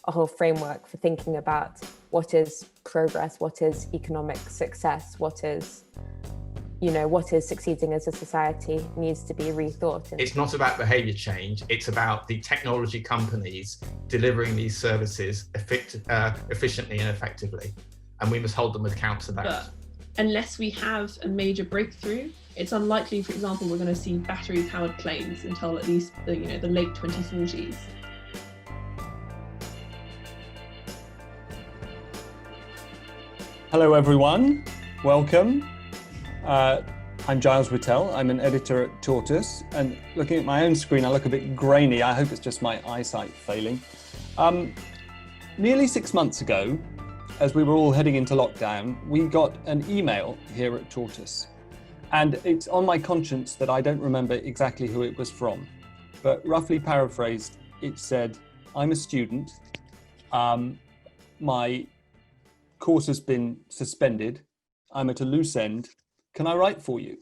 a whole framework for thinking about what is progress, what is economic success, what is succeeding as a society needs to be rethought. It's not about behaviour change, it's about the technology companies delivering these services efficiently and effectively. And we must hold them account to that. But unless we have a major breakthrough, it's unlikely, for example, we're going to see battery-powered planes until at least the late 2040s. Hello everyone, welcome. I'm Giles Whittell. I'm an editor at Tortoise, and looking at my own screen, I look a bit grainy. I hope it's just my eyesight failing. Nearly 6 months ago, as we were all heading into lockdown, we got an email here at Tortoise. And it's on my conscience that I don't remember exactly who it was from. But roughly paraphrased, it said, I'm a student. My course has been suspended. I'm at a loose end. Can I write for you?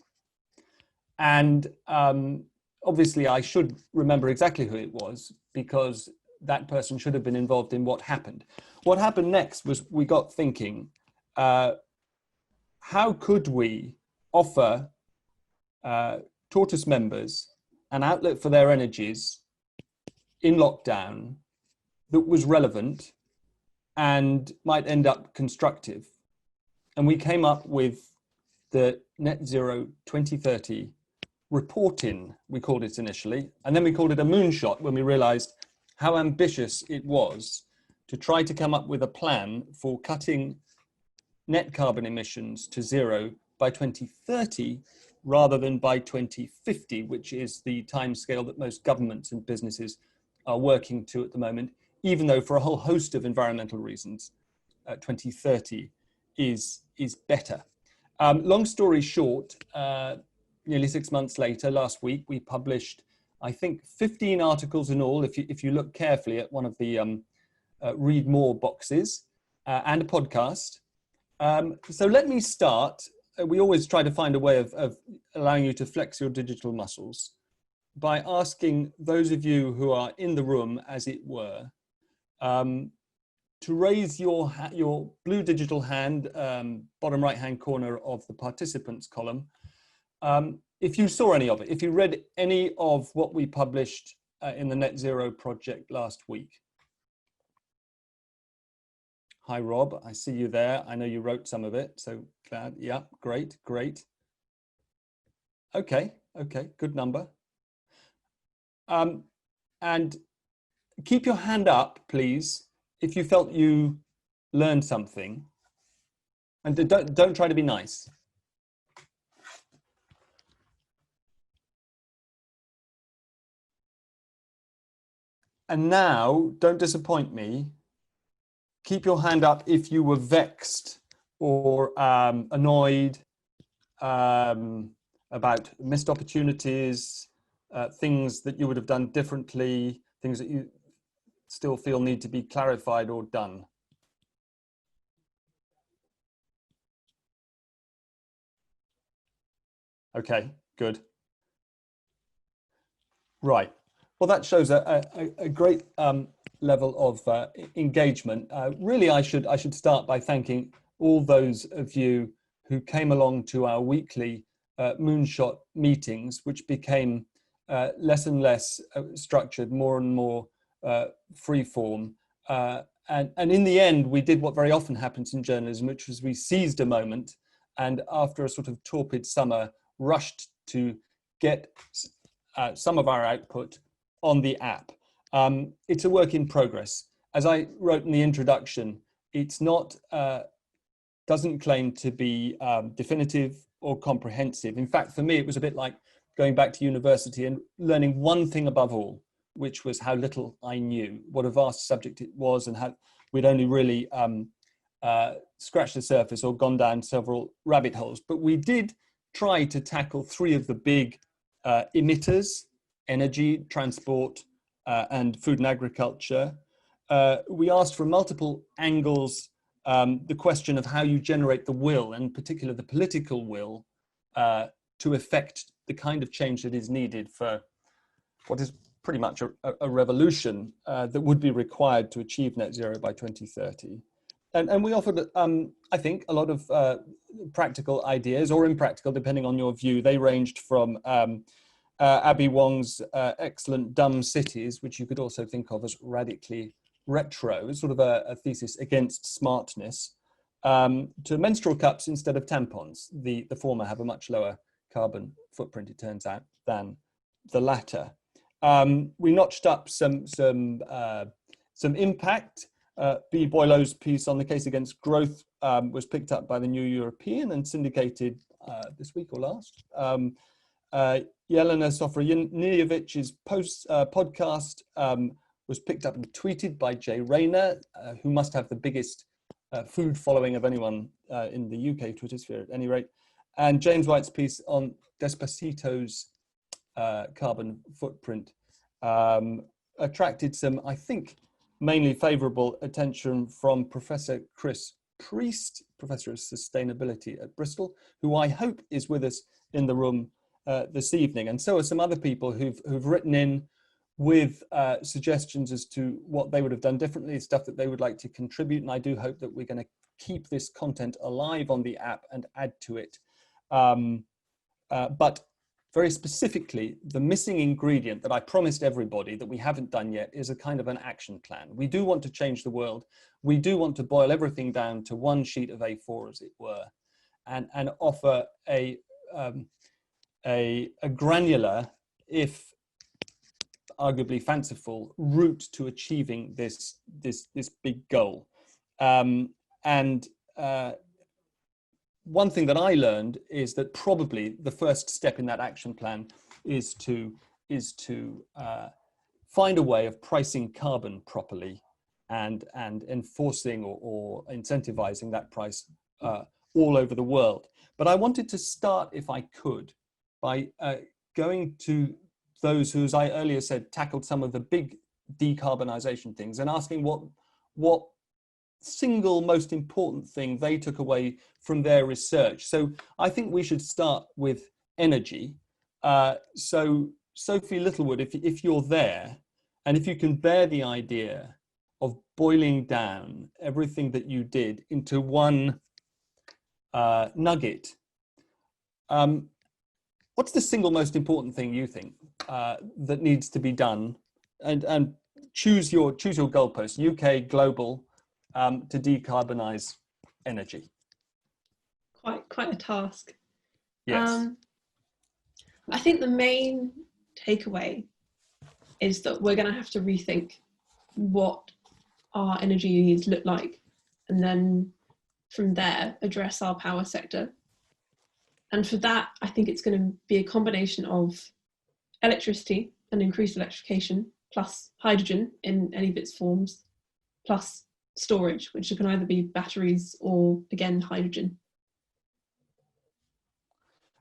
And obviously I should remember exactly who it was, because that person should have been involved in what happened. What happened next was we got thinking, how could we offer Tortoise members an outlet for their energies in lockdown that was relevant and might end up constructive? And we came up with the Net Zero 2030 reporting, we called it initially, and then we called it a moonshot when we realized how ambitious it was to try to come up with a plan for cutting net carbon emissions to zero by 2030 rather than by 2050, which is the timescale that most governments and businesses are working to at the moment, even though for a whole host of environmental reasons, 2030 is better. Long story short, nearly 6 months later, last week, we published, I think, 15 articles in all, if you look carefully at one of the read more boxes, and a podcast. So let me start. We always try to find a way of allowing you to flex your digital muscles by asking those of you who are in the room, as it were, to raise your blue digital hand, bottom right-hand corner of the participants column, if you saw any of it, if you read any of what we published in the Net Zero project last week. Hi, Rob, I see you there. I know you wrote some of it, so glad. Yeah, great. Okay, good number. And keep your hand up, please, if you felt you learned something. And don't try to be nice. And now, don't disappoint me. Keep your hand up if you were vexed or annoyed about missed opportunities, things that you would have done differently, things that you still feel need to be clarified or done. Okay, good. Right. Well, that shows a great level of engagement. Really, I should start by thanking all those of you who came along to our weekly Moonshot meetings, which became less and less structured, more and more free-form. And in the end, we did what very often happens in journalism, which was we seized a moment and after a sort of torpid summer, rushed to get some of our output on the app. It's a work in progress. As I wrote in the introduction, it's not, doesn't claim to be definitive or comprehensive. In fact, for me, it was a bit like going back to university and learning one thing above all, which was how little I knew, what a vast subject it was, and how we'd only really scratched the surface or gone down several rabbit holes. But we did try to tackle three of the big emitters: energy, transport, and food and agriculture. We asked from multiple angles the question of how you generate the will, and in particular the political will, to effect the kind of change that is needed for what is pretty much a revolution that would be required to achieve net zero by 2030. And we offered, I think, a lot of practical ideas, or impractical, depending on your view. They ranged from Abby Wong's excellent Dumb Cities, which you could also think of as radically retro, sort of a thesis against smartness, to menstrual cups instead of tampons. The former have a much lower carbon footprint, it turns out, than the latter. We notched up some impact. B. Boileau's piece on the case against growth was picked up by the New European and syndicated this week or last. Yelena Sofronijevich's podcast was picked up and tweeted by Jay Rayner, who must have the biggest food following of anyone in the UK Twitter sphere at any rate. And James White's piece on Despacito's carbon footprint attracted some, I think, mainly favourable attention from Professor Chris Priest, Professor of Sustainability at Bristol, who I hope is with us in the room this evening. And so are some other people who've written in with suggestions as to what they would have done differently, stuff that they would like to contribute. And I do hope that we're going to keep this content alive on the app and add to it. But very specifically, the missing ingredient that I promised everybody that we haven't done yet is a kind of an action plan. We do want to change the world. We do want to boil everything down to one sheet of A4, as it were, and offer a granular, if arguably fanciful, route to achieving this big goal. One thing that I learned is that probably the first step in that action plan is to find a way of pricing carbon properly and enforcing or incentivizing that price all over the world. But I wanted to start, if I could, by going to those who, as I earlier said, tackled some of the big decarbonization things and asking what single most important thing they took away from their research. So I think we should start with energy. So Sophie Littlewood, if you're there, and if you can bear the idea of boiling down everything that you did into one nugget, what's the single most important thing you think that needs to be done? And choose your goalposts, UK, global, to decarbonize energy. Quite a task. Yes. I think the main takeaway is that we're going to have to rethink what our energy needs look like, and then from there address our power sector. And for that, I think it's going to be a combination of electricity and increased electrification, plus hydrogen in any of its forms, plus storage, which can either be batteries or, again, hydrogen.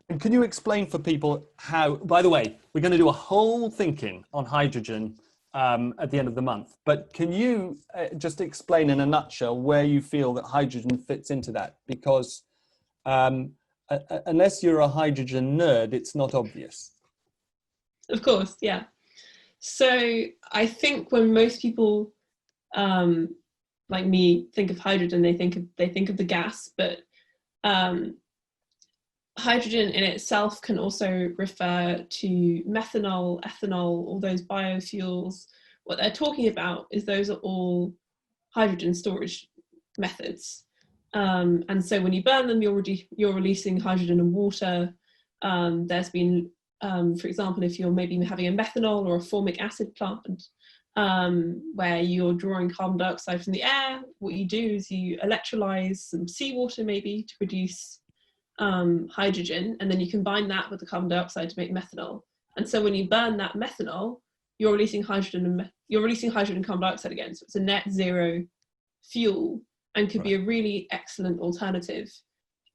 And can you explain for people how, by the way, we're going to do a whole thinking on hydrogen at the end of the month, but can you just explain in a nutshell where you feel that hydrogen fits into that? Because unless you're a hydrogen nerd, it's not obvious. Of course, yeah. So I think when most people like me think of hydrogen, they think of the gas, but hydrogen in itself can also refer to methanol, ethanol, all those biofuels. What they're talking about is those are all hydrogen storage methods. And so when you burn them, you're releasing hydrogen and water. There's been, for example, if you're maybe having a methanol or a formic acid plant, where you're drawing carbon dioxide from the air, what you do is you electrolyze some seawater maybe to produce hydrogen, and then you combine that with the carbon dioxide to make methanol. And so when you burn that methanol, you're releasing hydrogen and carbon dioxide again. So it's a net zero fuel, and could be a really excellent alternative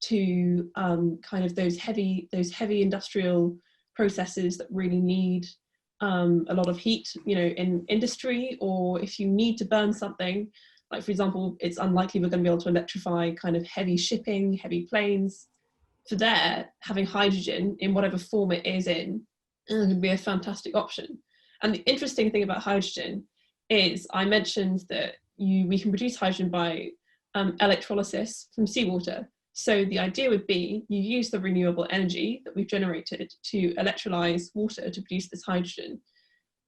to kind of those heavy industrial processes that really need a lot of heat, in industry, or if you need to burn something, like for example, it's unlikely we're going to be able to electrify kind of heavy shipping, heavy planes. For there, having hydrogen in whatever form it is in, would be a fantastic option. And the interesting thing about hydrogen is I mentioned that we can produce hydrogen by electrolysis from seawater. So the idea would be you use the renewable energy that we've generated to electrolyze water to produce this hydrogen.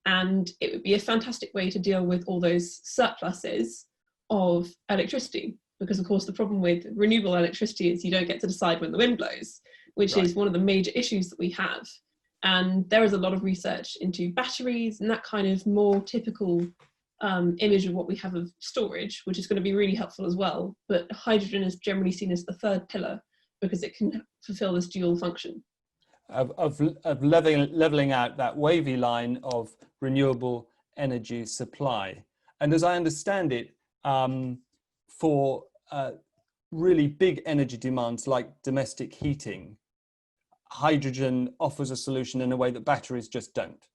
And it would be a fantastic way to deal with all those surpluses of electricity. Because of course the problem with renewable electricity is you don't get to decide when the wind blows, which is one of the major issues that we have. And there is a lot of research into batteries and that kind of more typical image of what we have of storage, which is going to be really helpful as well. But hydrogen is generally seen as the third pillar because it can fulfill this dual function. Of leveling out that wavy line of renewable energy supply. And as I understand it, for really big energy demands like domestic heating, hydrogen offers a solution in a way that batteries just don't.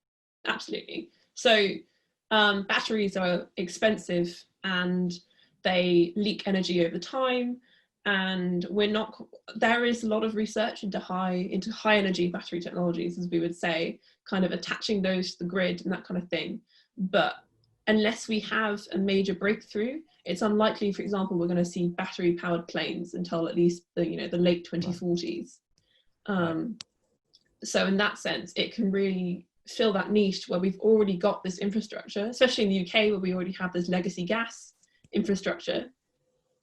Absolutely. So batteries are expensive and they leak energy over time, and there is a lot of research into high energy battery technologies, as we would say, kind of attaching those to the grid and that kind of thing. But unless we have a major breakthrough, it's unlikely, for example, we're going to see battery powered planes until at least the late 2040s. So in that sense, it can really fill that niche where we've already got this infrastructure, especially in the UK where we already have this legacy gas infrastructure.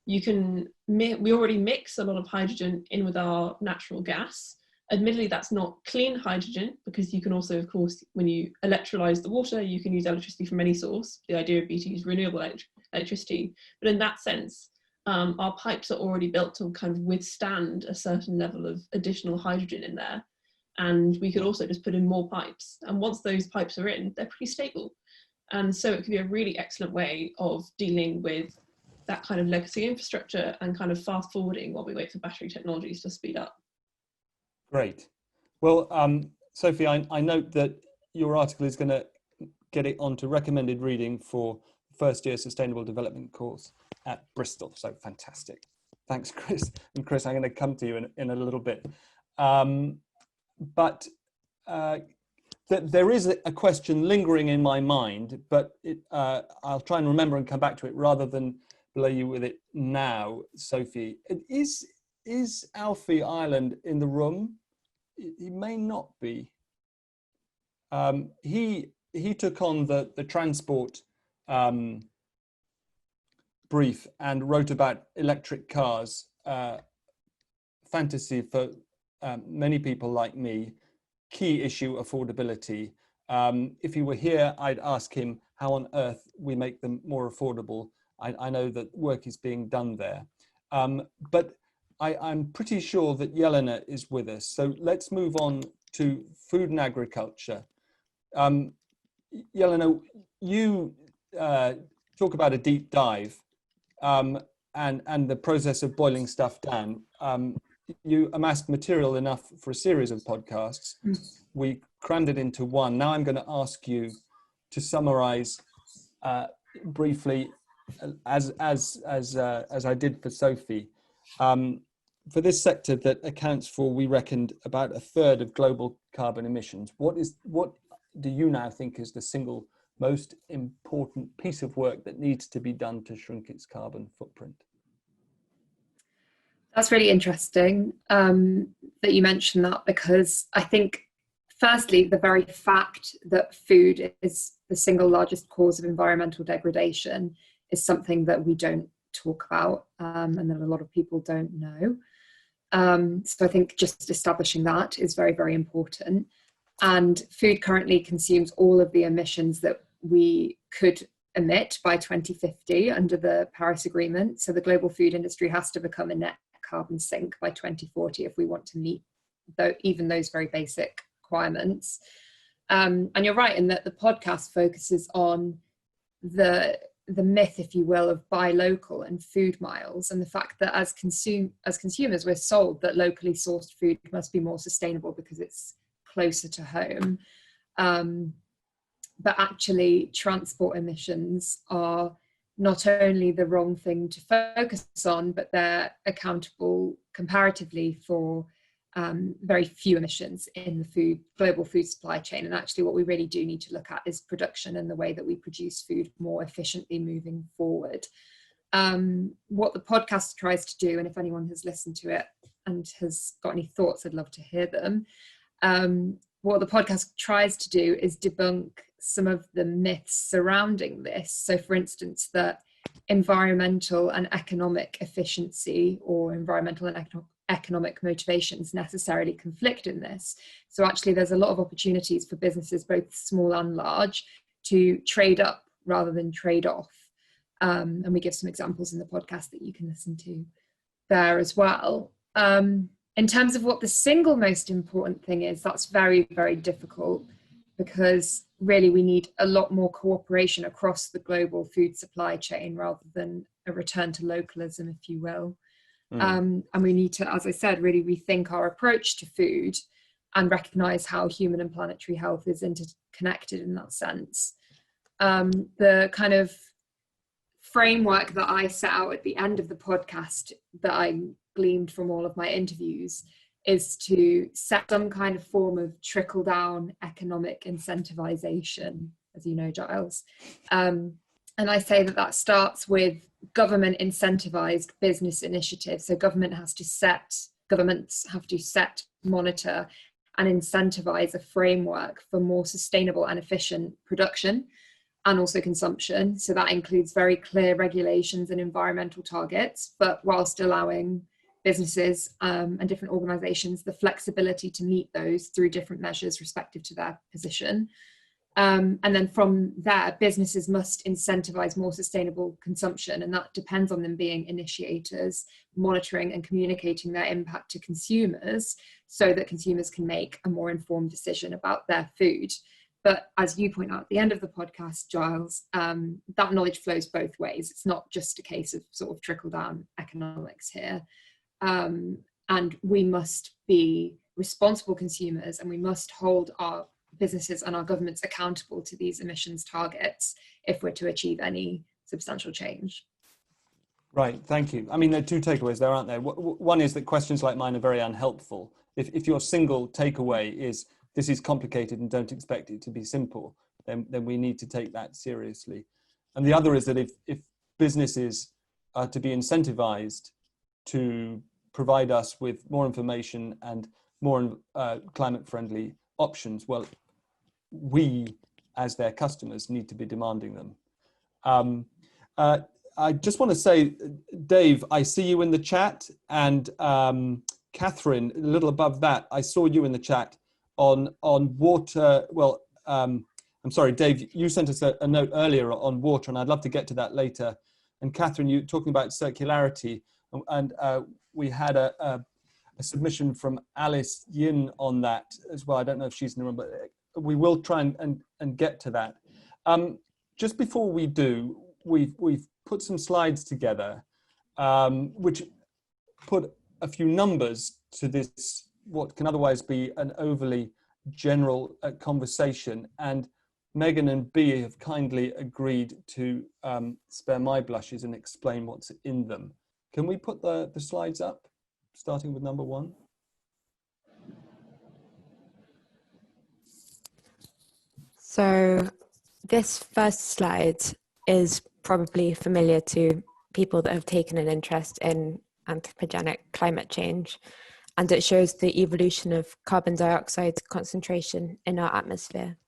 We already mix a lot of hydrogen in with our natural gas. Admittedly, that's not clean hydrogen because you can also, of course, when you electrolyze the water, you can use electricity from any source. The idea would be to use renewable electricity. But in that sense, our pipes are already built to kind of withstand a certain level of additional hydrogen in there. And we could also just put in more pipes. And once those pipes are in, they're pretty stable. And so it could be a really excellent way of dealing with that kind of legacy infrastructure and kind of fast forwarding while we wait for battery technologies to speed up. Great. Well, Sophie, I note that your article is going to get it onto recommended reading for first year Sustainable Development course at Bristol. So fantastic. Thanks, Chris. And Chris, I'm going to come to you in a little bit. But there is a question lingering in my mind, but I'll try and remember and come back to it rather than blow you with it now, Sophie. Is Alfie Ireland in the room? He may not be. He took on the transport brief and wrote about electric cars, fantasy for many people like me, key issue affordability. If he were here, I'd ask him how on earth we make them more affordable. I know that work is being done there. But I'm pretty sure that Jelena is with us. So let's move on to food and agriculture. Jelena, you talk about a deep dive and the process of boiling stuff down. You amassed material enough for a series of podcasts. We crammed it into one. Now I'm going to ask you to summarize briefly, as I did for Sophie, for this sector that accounts for, we reckoned, about a third of global carbon emissions. What do you now think is the single most important piece of work that needs to be done to shrink its carbon footprint? That's really interesting that you mentioned that, because I think, firstly, the very fact that food is the single largest cause of environmental degradation is something that we don't talk about and that a lot of people don't know. So I think just establishing that is very, very important. And food currently consumes all of the emissions that we could emit by 2050 under the Paris Agreement. So the global food industry has to become a net carbon sink by 2040 if we want to meet even those very basic requirements. And you're right in that the podcast focuses on the myth, if you will, of buy local and food miles, and the fact that as consumers we're sold that locally sourced food must be more sustainable because it's closer to home. But actually transport emissions are not only the wrong thing to focus on, but they're accountable comparatively for very few emissions in the global food supply chain. And actually what we really do need to look at is production and the way that we produce food more efficiently moving forward. What the podcast tries to do, and if anyone has listened to it and has got any thoughts, I'd love to hear them. What the podcast tries to do is debunk some of the myths surrounding this. So for instance, that environmental and economic efficiency or environmental and economic motivations necessarily conflict in this. So actually there's a lot of opportunities for businesses, both small and large, to trade up rather than trade off. And we give some examples in the podcast that you can listen to there as well. In terms of what the single most important thing is, that's very, very difficult, because really we need a lot more cooperation across the global food supply chain rather than a return to localism, if you will. And we need to, as I said, really rethink our approach to food and recognise how human and planetary health is interconnected in that sense. The kind of framework that I set out at the end of the podcast that I gleaned from all of my interviews is to set some kind of form of trickle-down economic incentivization, as you know, Giles. And I say that starts with government incentivized business initiatives. So governments have to set, monitor, and incentivize a framework for more sustainable and efficient production and also consumption. So that includes very clear regulations and environmental targets, but whilst allowing businesses and different organizations the flexibility to meet those through different measures respective to their position. And then from there, businesses must incentivize more sustainable consumption, and that depends on them being initiators, monitoring and communicating their impact to consumers so that consumers can make a more informed decision about their food. But as you point out at the end of the podcast, Giles, that knowledge flows both ways. It's not just a case of sort of trickle-down economics here. And we must be responsible consumers, and we must hold our businesses and our governments accountable to these emissions targets if we're to achieve any substantial change. Right, thank you. I mean, there are two takeaways there, aren't there? One is that questions like mine are very unhelpful. If your single takeaway is this is complicated and don't expect it to be simple, then we need to take that seriously. And the other is that if businesses are to be incentivized to provide us with more information and more climate-friendly options, well, we, as their customers, need to be demanding them. I just want to say, Dave, I see you in the chat, and Catherine, a little above that, I saw you in the chat on water. Well, I'm sorry, Dave, you sent us a note earlier on water, and I'd love to get to that later. And Catherine, you talking about circularity, and we had a submission from Alice Yin on that as well. I don't know if she's in the room, but we will try and get to that. Just before we do, we've put some slides together, which put a few numbers to this, what can otherwise be an overly general conversation. And Megan and Bea have kindly agreed to spare my blushes and explain what's in them. Can we put the slides up, starting with number 1? So this first slide is probably familiar to people that have taken an interest in anthropogenic climate change, and it shows the evolution of carbon dioxide concentration in our atmosphere.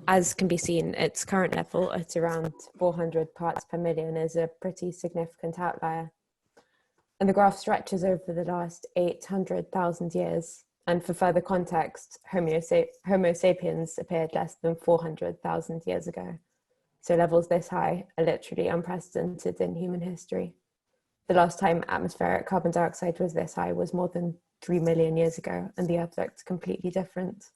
As can be seen, its current level at around 400 parts per million is a pretty significant outlier. And the graph stretches over the last 800,000 years. And for further context, Homo sapiens appeared less than 400,000 years ago. So levels this high are literally unprecedented in human history. The last time atmospheric carbon dioxide was this high was more than 3 million years ago, and the Earth looked completely different.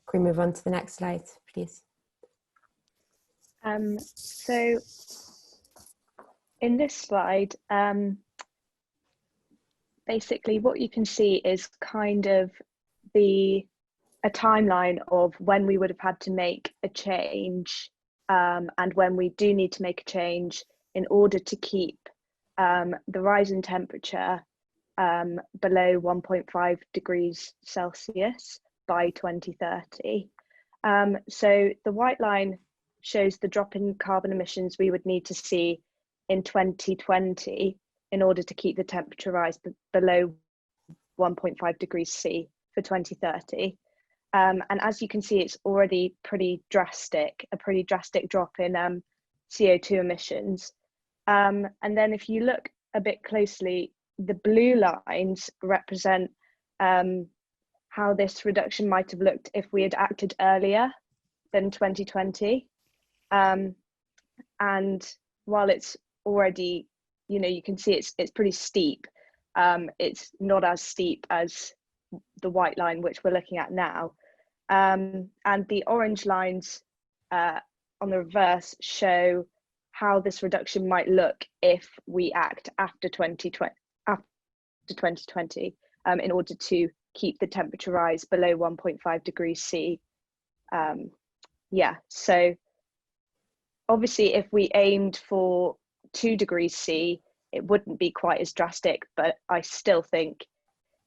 Can we move on to the next slide, please? So in this slide, basically what you can see is kind of a timeline of when we would have had to make a change, and when we do need to make a change in order to keep the rise in temperature below 1.5 degrees Celsius by 2030. So the white line shows the drop in carbon emissions we would need to see in 2020 in order to keep the temperature rise below 1.5 degrees C for 2030. And as you can see, it's already a pretty drastic drop in CO2 emissions. And then if you look a bit closely, the blue lines represent how this reduction might have looked if we had acted earlier than 2020. And while it's already, you can see it's pretty steep, it's not as steep as the white line, which we're looking at now. And the orange lines on the reverse show how this reduction might look if we act after 2020, in order to keep the temperature rise below 1.5 degrees C. So obviously if we aimed for 2 degrees C, it wouldn't be quite as drastic, but I still think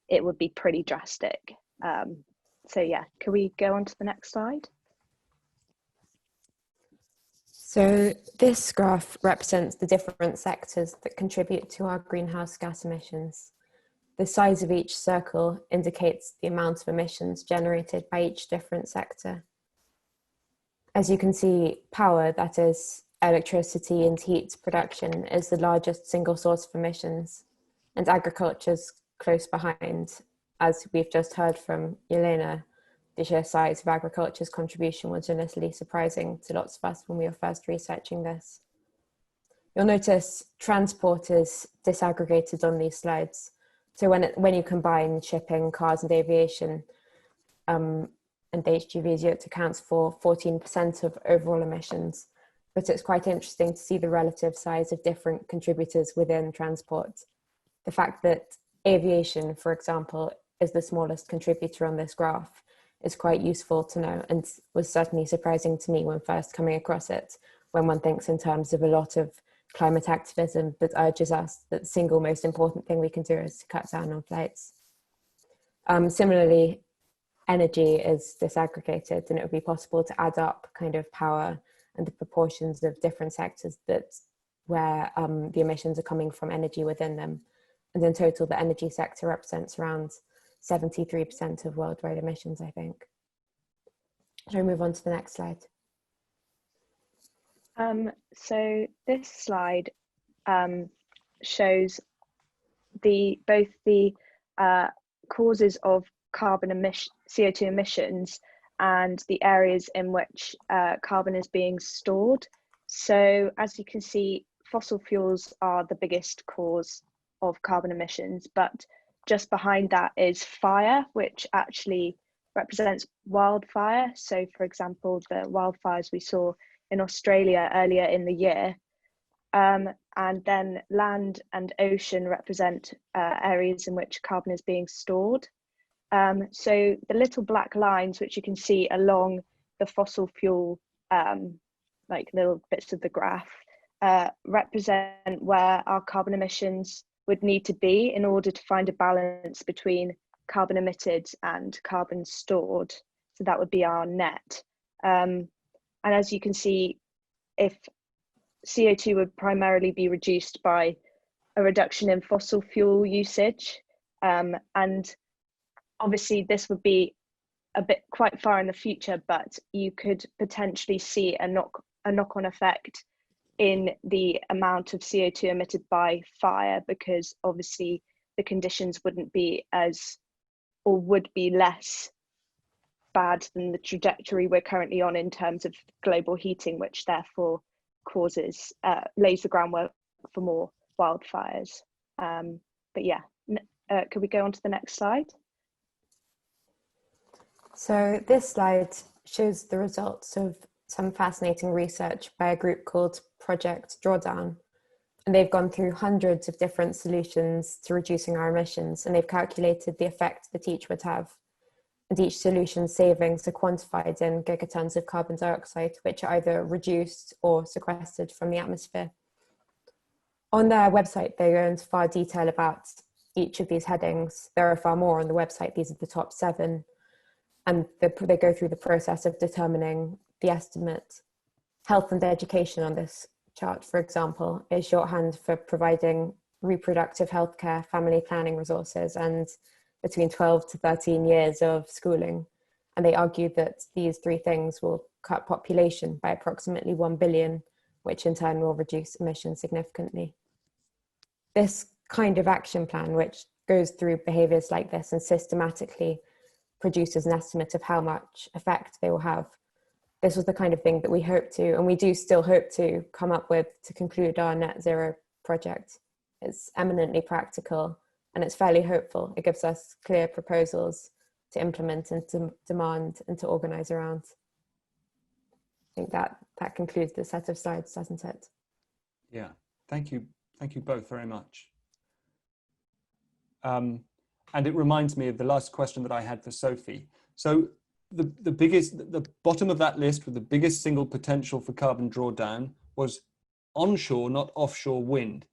it would be pretty drastic. So yeah, can we go on to the next slide? So this graph represents the different sectors that contribute to our greenhouse gas emissions. The size of each circle indicates the amount of emissions generated by each different sector. As you can see, power, that is electricity and heat production, is the largest single source of emissions, and agriculture's close behind. As we've just heard from Yelena, the sheer size of agriculture's contribution was initially surprising to lots of us when we were first researching this. You'll notice transport is disaggregated on these slides. So when you combine shipping, cars and aviation and HGVs, it accounts for 14% of overall emissions. But it's quite interesting to see the relative size of different contributors within transport. The fact that aviation, for example, is the smallest contributor on this graph is quite useful to know, and was certainly surprising to me when first coming across it, when one thinks in terms of a lot of climate activism that urges us that the single most important thing we can do is to cut down on flights. Similarly, energy is disaggregated, and it would be possible to add up kind of power and the proportions of different sectors where the emissions are coming from energy within them. And in total, the energy sector represents around 73% of worldwide emissions, I think. Shall we move on to the next slide? So this slide shows both the causes of CO2 emissions and the areas in which carbon is being stored. So as you can see, fossil fuels are the biggest cause of carbon emissions, but just behind that is fire, which actually represents wildfire. So for example, the wildfires we saw in Australia earlier in the year. And then land and ocean represent areas in which carbon is being stored. So the little black lines, which you can see along the fossil fuel, like little bits of the graph, represent where our carbon emissions would need to be in order to find a balance between carbon emitted and carbon stored. So that would be our net. And as you can see, if CO2 would primarily be reduced by a reduction in fossil fuel usage, and obviously this would be a bit quite far in the future, but you could potentially see a knock-on effect in the amount of CO2 emitted by fire, because obviously the conditions wouldn't be as, or would be less bad than the trajectory we're currently on in terms of global heating, which therefore causes, lays the groundwork for more wildfires. But yeah, could we go on to the next slide? So this slide shows the results of some fascinating research by a group called Project Drawdown. And they've gone through hundreds of different solutions to reducing our emissions, and they've calculated the effect that each would have. And each solution's savings are quantified in gigatons of carbon dioxide, which are either reduced or sequestered from the atmosphere. On their website, they go into far detail about each of these headings. There are far more on the website. These are the top 7. And they go through the process of determining the estimate. Health and education on this chart, for example, is shorthand for providing reproductive healthcare, family planning resources, and between 12 to 13 years of schooling. And they argue that these 3 things will cut population by approximately 1 billion, which in turn will reduce emissions significantly. This kind of action plan, which goes through behaviors like this and systematically produces an estimate of how much effect they will have. This was the kind of thing that we hope to, and we do still hope to, come up with to conclude our net zero project. It's eminently practical and it's fairly hopeful. It gives us clear proposals to implement and to demand and to organise around. I think that concludes the set of slides, doesn't it? Yeah, thank you both very much. And it reminds me of the last question that I had for Sophie. So the bottom of that list with the biggest single potential for carbon drawdown was onshore, not offshore wind.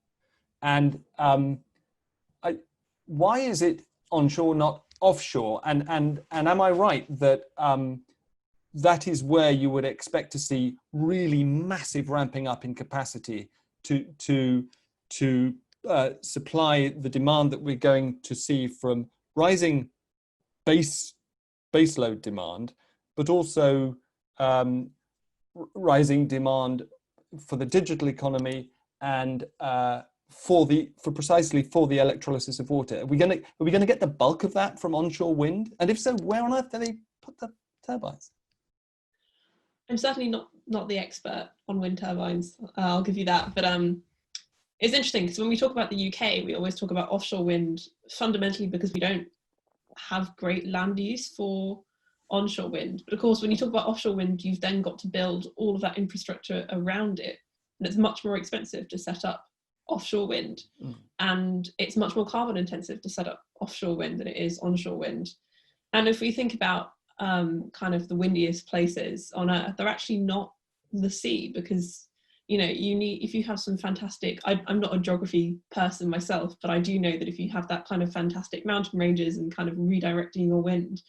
And why is it onshore, not offshore? And am I right that that is where you would expect to see really massive ramping up in capacity to supply the demand that we're going to see from rising baseload demand, but also rising demand for the digital economy and precisely for the electrolysis of water? Are we going to get the bulk of that from onshore wind? And if so, where on earth do they put the turbines? I'm certainly not the expert on wind turbines. I'll give you that, but it's interesting because when we talk about the UK, we always talk about offshore wind fundamentally because we don't have great land use for onshore wind. But of course, when you talk about offshore wind, you've then got to build all of that infrastructure around it. And it's much more expensive to set up offshore wind. And it's much more carbon intensive to set up offshore wind than it is onshore wind. And if we think about kind of the windiest places on Earth, they're actually not the sea, because if you have some fantastic, I'm not a geography person myself, but I do know that if you have that kind of fantastic mountain ranges and kind of redirecting your wind,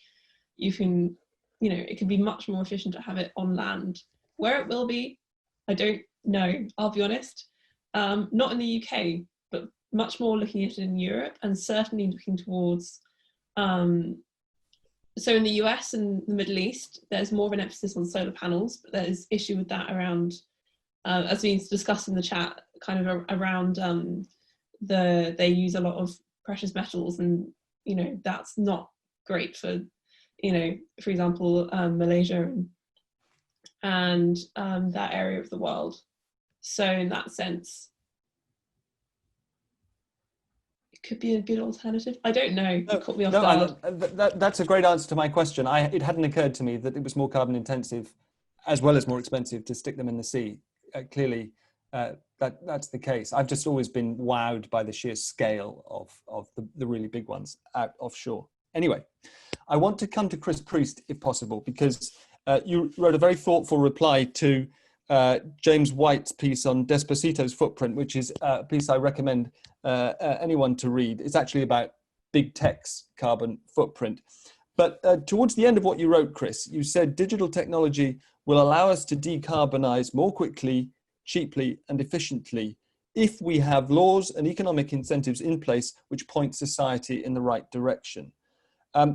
you can, it can be much more efficient to have it on land. Where it will be, I don't know, I'll be honest. Not in the UK, but much more looking at it in Europe, and certainly looking towards, so in the US and the Middle East, there's more of an emphasis on solar panels, but there's issue with that around, as we discussed in the chat, kind of around they use a lot of precious metals, and that's not great for for example Malaysia and that area of the world. So in that sense, it could be a good alternative. I don't know. You caught me off guard. That's a great answer to my question. It hadn't occurred to me that it was more carbon intensive as well as more expensive to stick them in the sea. Clearly, that's the case. I've just always been wowed by the sheer scale of the really big ones out offshore. Anyway, I want to come to Chris Priest, if possible, because you wrote a very thoughtful reply to James White's piece on Despacito's footprint, which is a piece I recommend anyone to read. It's actually about big tech's carbon footprint. But towards the end of what you wrote, Chris, you said digital technology will allow us to decarbonize more quickly, cheaply, and efficiently if we have laws and economic incentives in place which point society in the right direction.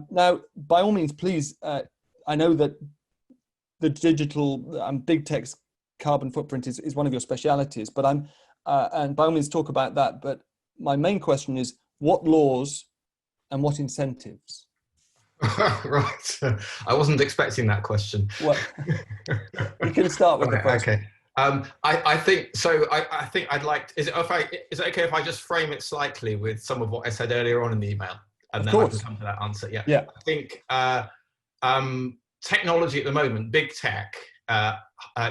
Now, by all means, please, I know that the digital and big tech's carbon footprint is one of your specialities, but and by all means talk about that. But my main question is, what laws and what incentives? Right. I wasn't expecting that question. Well, you can start with the first. Okay. I think so. I think I'd like. Is it okay if I just frame it slightly with some of what I said earlier on in the email, and then I can come to that answer? Yeah. Yeah. I think technology at the moment, big tech,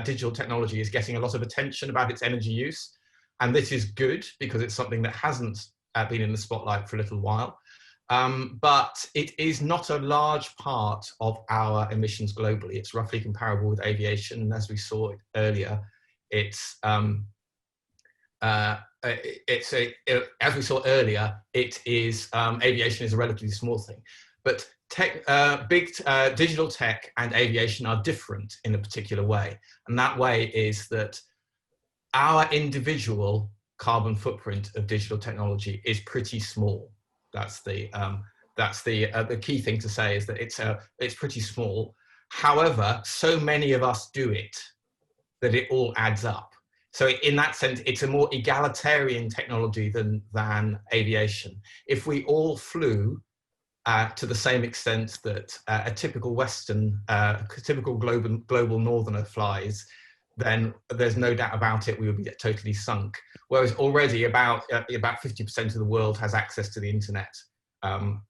digital technology, is getting a lot of attention about its energy use, and this is good because it's something that hasn't been in the spotlight for a little while. But it is not a large part of our emissions globally. It's roughly comparable with aviation. And as we saw earlier, it's as we saw earlier, it is aviation is a relatively small thing, but digital tech and aviation are different in a particular way, and that way is that our individual carbon footprint of digital technology is pretty small. That's the key thing to say, is that it's pretty small. However, so many of us do it that it all adds up. So in that sense, it's a more egalitarian technology than aviation. If we all flew to the same extent that a typical typical global northerner flies, then there's no doubt about it, we would be totally sunk. Whereas already about 50% of the world has access to the internet,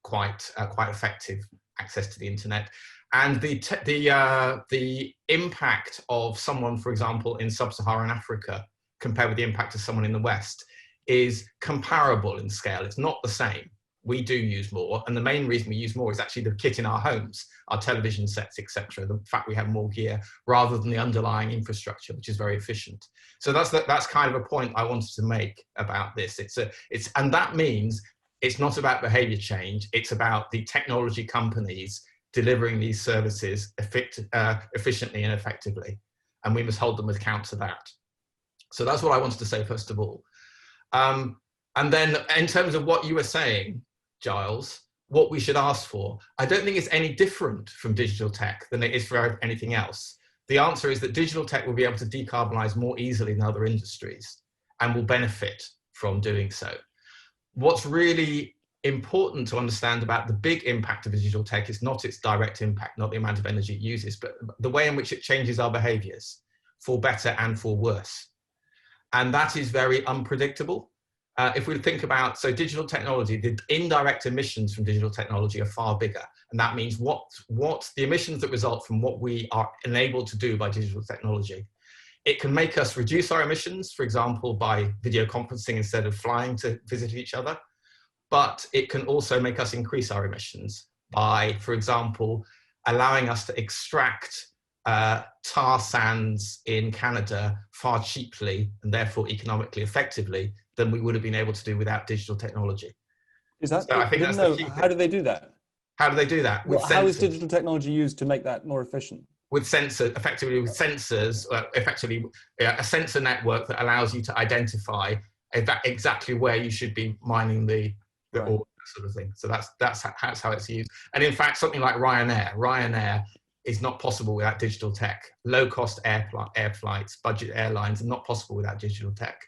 quite effective access to the internet. And the impact of someone, for example, in sub-Saharan Africa, compared with the impact of someone in the West, is comparable in scale. It's not the same. We do use more, and the main reason we use more is actually the kit in our homes, our television sets, etc. The fact we have more gear rather than the underlying infrastructure, which is very efficient. So that's kind of a point I wanted to make about this. And that means it's not about behavior change. It's about the technology companies delivering these services efficiently and effectively, and we must hold them account to that. So that's what I wanted to say first of all. And then in terms of what you were saying, Giles, what we should ask for, I don't think it's any different from digital tech than it is for anything else. The answer is that digital tech will be able to decarbonize more easily than other industries and will benefit from doing so. What's really important to understand about the big impact of digital tech is not its direct impact, not the amount of energy it uses, but the way in which it changes our behaviors for better and for worse. And that is very unpredictable. If we think about, so digital technology, the indirect emissions from digital technology are far bigger. And that means what the emissions that result from what we are enabled to do by digital technology. It can make us reduce our emissions, for example, by video conferencing instead of flying to visit each other. But it can also make us increase our emissions by, for example, allowing us to extract tar sands in Canada far cheaply and therefore economically effectively than we would have been able to do without digital technology. Is that? So I think that's the key thing. How do they do that? How do they do that? With how is digital technology used to make that more efficient? With sensors, effectively with sensors, a sensor network that allows you to identify exactly where you should be mining the ore, sort of thing. So that's how it's used. And in fact, something like Ryanair is not possible without digital tech. Low-cost air flights, budget airlines are not possible without digital tech.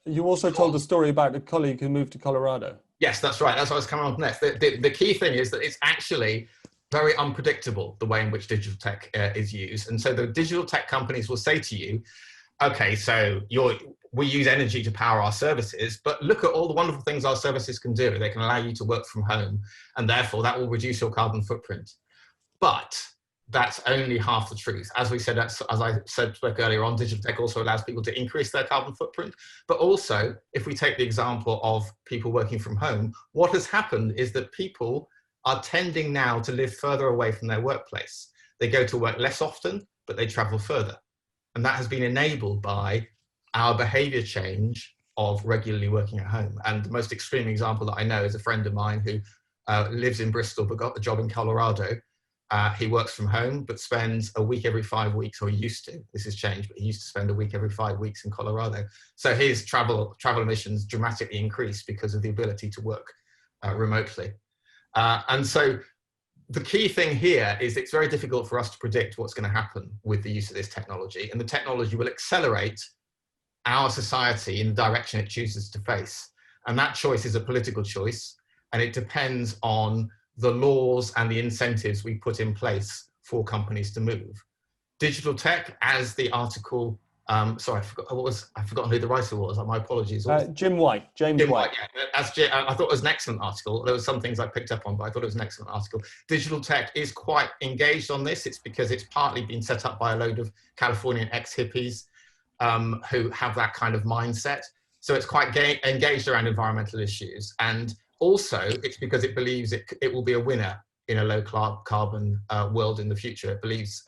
You also told a story about a colleague who moved to Colorado. Yes, that's right. That's what I was coming on next. The key thing is that it's actually very unpredictable, the way in which digital tech is used. And so the digital tech companies will say to you, okay, so we use energy to power our services, but look at all the wonderful things our services can do. They can allow you to work from home, and therefore that will reduce your carbon footprint. But that's only half the truth. As we said, as I spoke earlier on, digital tech also allows people to increase their carbon footprint. But also, if we take the example of people working from home, what has happened is that people are tending now to live further away from their workplace. They go to work less often, but they travel further. And that has been enabled by our behavior change of regularly working at home. And the most extreme example that I know is a friend of mine who lives in Bristol, but got the job in Colorado. He works from home, but spends a week every 5 weeks, or he used to. This has changed, but he used to spend a week every 5 weeks in Colorado. So his travel emissions dramatically increased because of the ability to work remotely. And so the key thing here is it's very difficult for us to predict what's going to happen with the use of this technology. And the technology will accelerate our society in the direction it chooses to face. And that choice is a political choice, and it depends on the laws and the incentives we put in place for companies to move. Digital tech, as the article, sorry, I've forgotten who the writer was. My apologies. Jim White, James White. Yeah. I thought it was an excellent article. There were some things I picked up on, but I thought it was an excellent article. Digital tech is quite engaged on this. It's because it's partly been set up by a load of Californian ex-hippies who have that kind of mindset. So it's quite engaged around environmental issues. And also, it's because it believes it will be a winner in a low carbon world in the future. It believes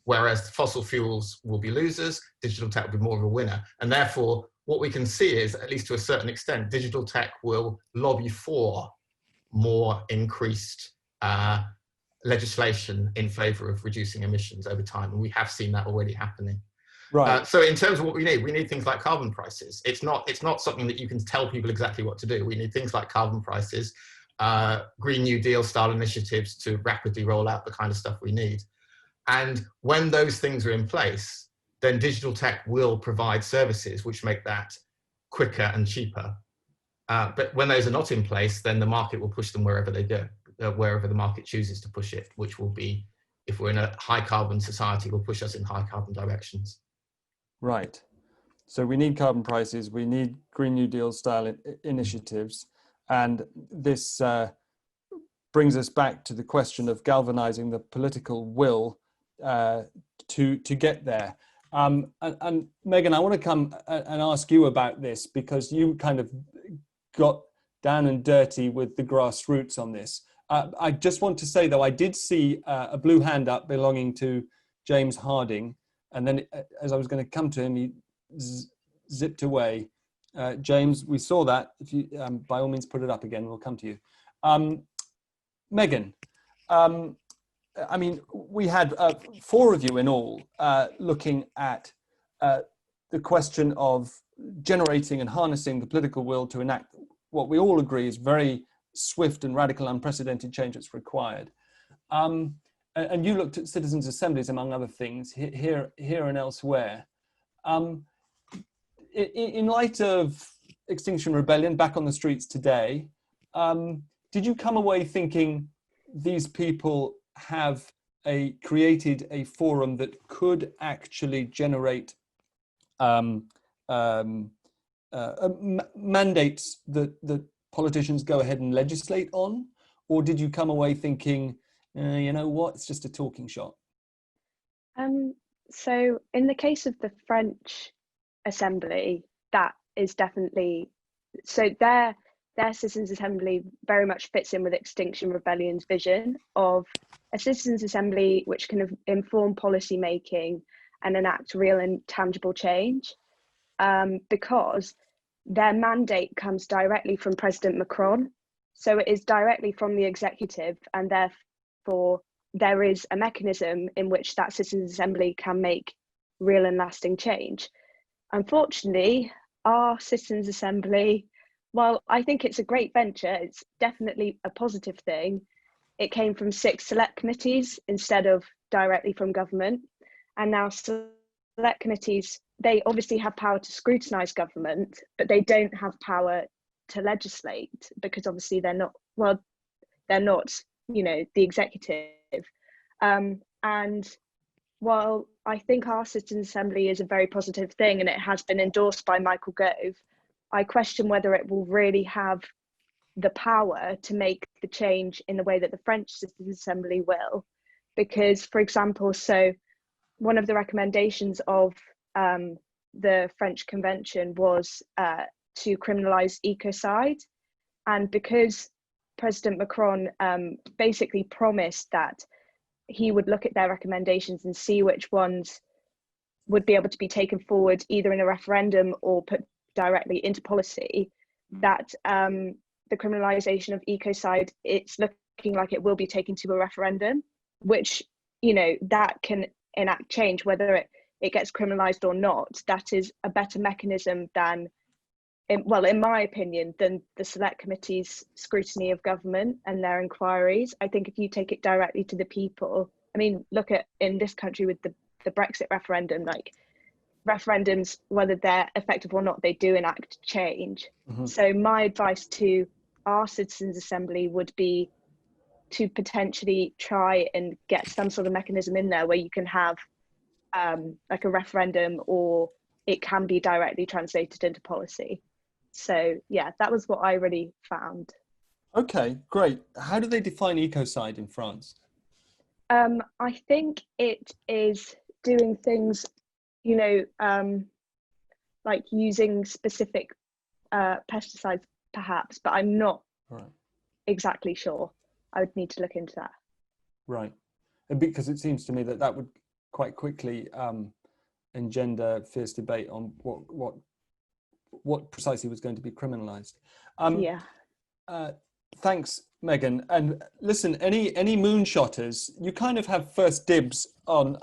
whereas fossil fuels will be losers, digital tech will be more of a winner. And therefore, what we can see is, at least to a certain extent, digital tech will lobby for more increased legislation in favour of reducing emissions over time. And we have seen that already happening. Right. So in terms of what we need things like carbon prices. It's not something that you can tell people exactly what to do. We need things like carbon prices, Green New Deal style initiatives to rapidly roll out the kind of stuff we need. And when those things are in place, then digital tech will provide services which make that quicker and cheaper. But when those are not in place, then the market will push them wherever they go, wherever the market chooses to push it, which will be, if we're in a high carbon society, will push us in high carbon directions. Right. So we need carbon prices, we need Green New Deal style initiatives, and this brings us back to the question of galvanizing the political will to get there. And Megan, I want to come and ask you about this, because you kind of got down and dirty with the grassroots on this. I just want to say, though, I did see a blue hand up belonging to James Harding, and then as I was going to come to him, he zipped away. James, we saw that. If you, by all means, put it up again, we'll come to you. Megan, I mean, we had 4 of you in all looking at the question of generating and harnessing the political will to enact what we all agree is very swift and radical, unprecedented change that's required. And you looked at citizens' assemblies, among other things, here and elsewhere. In light of Extinction Rebellion back on the streets today, did you come away thinking these people have created a forum that could actually generate mandates that politicians go ahead and legislate on? Or did you come away thinking, you know what, it's just a talking shop? So in the case of the French Assembly, that is definitely, so their Citizens' Assembly very much fits in with Extinction Rebellion's vision of a Citizens' Assembly which can inform policy making and enact real and tangible change, because their mandate comes directly from President Macron. So it is directly from the executive, and therefore there is a mechanism in which that Citizens' Assembly can make real and lasting change. Unfortunately, our Citizens' Assembly, while I think it's a great venture, it's definitely a positive thing, it came from 6 select committees instead of directly from government. And now select committees, they obviously have power to scrutinise government, but they don't have power to legislate, because obviously they're not, you know, the executive. And while I think our Citizens' Assembly is a very positive thing and it has been endorsed by Michael Gove, I question whether it will really have the power to make the change in the way that the French Citizens' Assembly will. Because, for example, so one of the recommendations of the French Convention was to criminalise ecocide. And because President Macron basically promised that he would look at their recommendations and see which ones would be able to be taken forward either in a referendum or put directly into policy, that the criminalisation of ecocide, it's looking like it will be taken to a referendum, which, you know, that can enact change, whether it gets criminalised or not. That is a better mechanism than, in my opinion, than the select committee's scrutiny of government and their inquiries. I think if you take it directly to the people, I mean, look at in this country with the Brexit referendum, like referendums, whether they're effective or not, they do enact change. Mm-hmm. So my advice to our Citizens' Assembly would be to potentially try and get some sort of mechanism in there where you can have like a referendum, or it can be directly translated into policy. So yeah, that was what I really found. Okay, great. How do they define ecocide in France? I think it is doing things, you know, like using specific pesticides perhaps, but I'm not exactly sure. I would need to look into that. Right. And because it seems to me that would quite quickly engender fierce debate on what precisely was going to be criminalized. Yeah. Thanks, Megan. And listen, any moonshotters, you kind of have first dibs on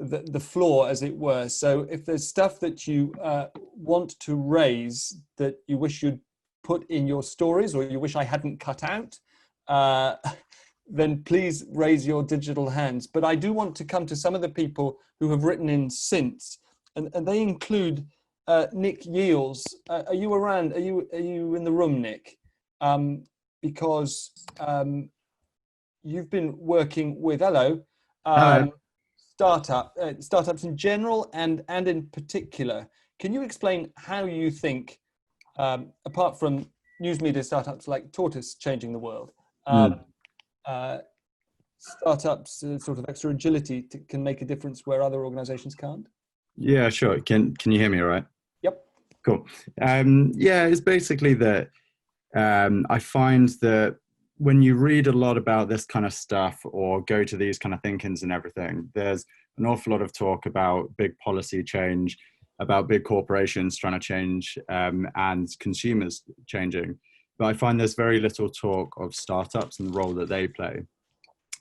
the floor, as it were. So if there's stuff that you want to raise that you wish you'd put in your stories, or you wish I hadn't cut out, then please raise your digital hands. But I do want to come to some of the people who have written in since, and they include Nick Yields. Are you around? Are you in the room, Nick? Because you've been working with startups in general and in particular. Can you explain how you think, apart from news media startups like Tortoise changing the world, startups sort of extra agility can make a difference where other organizations can't? Yeah, sure. Can you hear me all right? Yep. Cool. Yeah, it's basically that I find that when you read a lot about this kind of stuff or go to these kind of think-ins and everything, there's an awful lot of talk about big policy change, about big corporations trying to change, and consumers changing. But I find there's very little talk of startups and the role that they play.